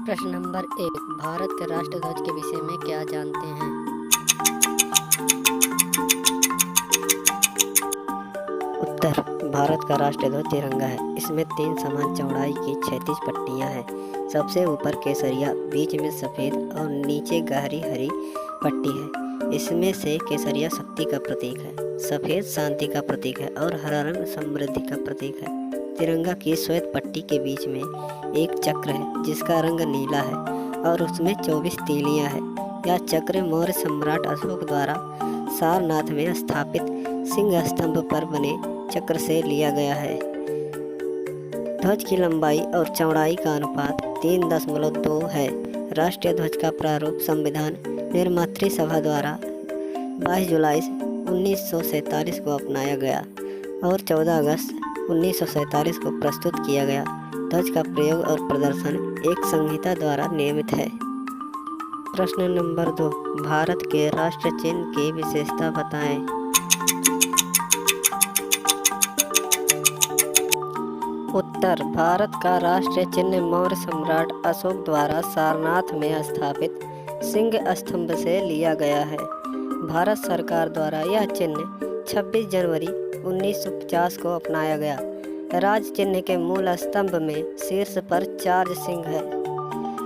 प्रश्न नंबर 1। भारत के राष्ट्रध्वज के विषय में क्या जानते हैं? उत्तर। भारत का राष्ट्रध्वज तिरंगा है। इसमें 3 समान चौड़ाई की 36 पट्टियां हैं। सबसे ऊपर केसरिया, बीच में सफ़ेद और नीचे गहरी हरी पट्टी है। इसमें से केसरिया शक्ति का प्रतीक है, सफ़ेद शांति का प्रतीक है और हरा रंग समृद्धि का प्रतीक है। तिरंगा की श्वेत पट्टी के बीच में एक चक्र है जिसका रंग नीला है और उसमें 24 तीलियां हैं। यह चक्र मौर्य सम्राट अशोक द्वारा सारनाथ में स्थापित सिंह स्तंभ पर बने चक्र से लिया गया है। ध्वज की लंबाई और चौड़ाई का अनुपात 3.2 है। राष्ट्रीय ध्वज का प्रारूप संविधान निर्मात्री सभा द्वारा 22 जुलाई 1947 को अपनाया गया और 14 अगस्त 1947 को प्रस्तुत किया गया। ध्वज का प्रयोग और प्रदर्शन एक संहिता द्वारा नियमित है। प्रश्न नंबर 2। भारत के राष्ट्र चिन्ह की विशेषता बताएं। उत्तर। भारत का राष्ट्रीय चिन्ह मौर्य सम्राट अशोक द्वारा सारनाथ में स्थापित सिंह स्तंभ से लिया गया है। भारत सरकार द्वारा यह चिन्ह 26 जनवरी 1950 को अपनाया गया। राज चिन्ह के मूल स्तंभ में शीर्ष पर 4 सिंह है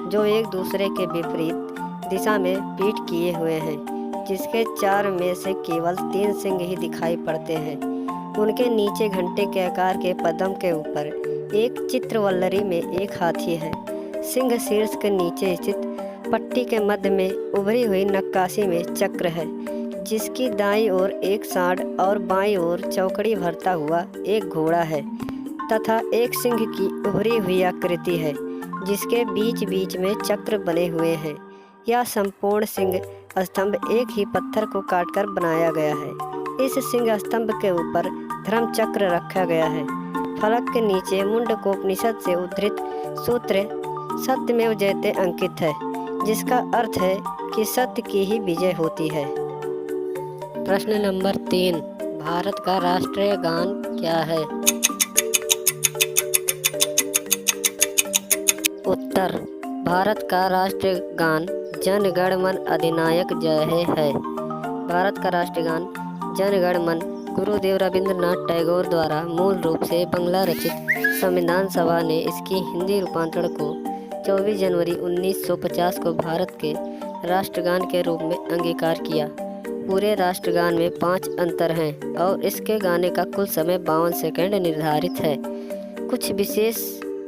जो एक दूसरे के विपरीत दिशा में पीठ किए हुए हैं, जिसके 4 में से केवल 3 सिंह ही दिखाई पड़ते हैं। उनके नीचे घंटे के आकार के पद्म के ऊपर एक चित्रवल्लरी में एक हाथी है। सिंह शीर्ष के नीचे स्थित पट्टी के मध्य में उभरी हुई नक्काशी में चक्र है, जिसकी दाईं ओर एक सांड और बाईं ओर चौकड़ी भरता हुआ एक घोड़ा है तथा एक सिंह की उभरी हुई आकृति है जिसके बीच बीच में चक्र बने हुए हैं। यह संपूर्ण सिंह स्तंभ एक ही पत्थर को काटकर बनाया गया है। इस सिंह स्तंभ के ऊपर धर्म चक्र रखा गया है। फलक के नीचे मुंडकोपनिषद से उद्धृत सूत्र सत्यमेव जयते अंकित है, जिसका अर्थ है कि सत्य की ही विजय होती है। प्रश्न नंबर 3। भारत का राष्ट्रीय गान क्या है? उत्तर। भारत का राष्ट्रीय गान जन गण मन अधिनायक जय हे है। भारत का राष्ट्रीय गान जन गण मन गुरुदेव रविंद्रनाथ टैगोर द्वारा मूल रूप से बांग्ला रचित संविधान सभा ने इसकी हिंदी रूपांतरण को 24 जनवरी 1950 को भारत के राष्ट्रगान के रूप में अंगीकार किया। पूरे राष्ट्रगान में 5 अंतर हैं और इसके गाने का कुल समय 52 सेकंड निर्धारित है। कुछ विशेष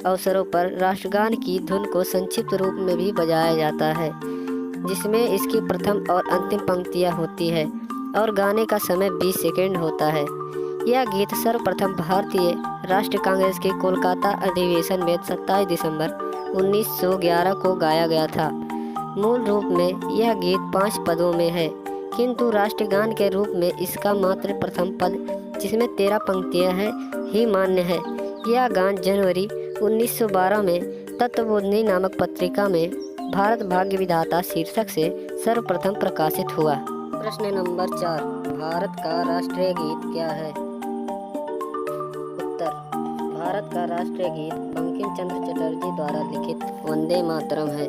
अवसरों पर राष्ट्रगान की धुन को संक्षिप्त रूप में भी बजाया जाता है, जिसमें इसकी प्रथम और अंतिम पंक्तियां होती है और गाने का समय 20 सेकंड होता है। यह गीत सर्वप्रथम भारतीय राष्ट्रीय कांग्रेस के कोलकाता अधिवेशन में 27 दिसंबर 1911 को गाया गया था। मूल रूप में यह गीत 5 पदों में है, किंतु राष्ट्रगान के रूप में इसका मात्र प्रथम पद, जिसमें 13 पंक्तियां हैं, ही मान्य है। यह गान जनवरी 1912 में तत्वबोधिनी नामक पत्रिका में भारत भाग्य विधाता शीर्षक से सर्वप्रथम प्रकाशित हुआ। प्रश्न नंबर 4। भारत का राष्ट्रीय गीत क्या है? उत्तर। भारत का राष्ट्रीय गीत बंकिम चंद्र चटर्जी द्वारा लिखित वंदे मातरम है।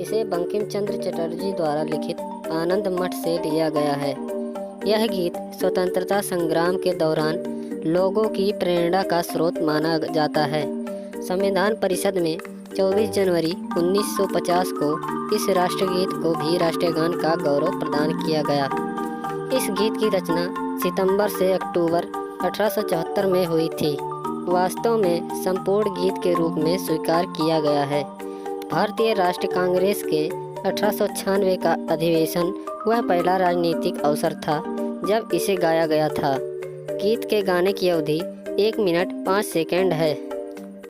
इसे बंकिम चंद्र चटर्जी द्वारा लिखित आनंद मठ से लिया गया है। यह गीत स्वतंत्रता संग्राम के दौरान लोगों की प्रेरणा का स्रोत माना जाता है। संविधान परिषद में 24 जनवरी 1950 को इस राष्ट्रगीत को भी राष्ट्रीय गान का गौरव प्रदान किया गया। इस गीत की रचना सितंबर से अक्टूबर 1874 में हुई थी। वास्तव में संपूर्ण गीत के रूप में स्वीकार किया गया है। भारतीय राष्ट्रीय कांग्रेस के 1896 का अधिवेशन वह पहला राजनीतिक अवसर था जब इसे गाया गया था। गीत के गाने की अवधि 1 मिनट 5 सेकंड है।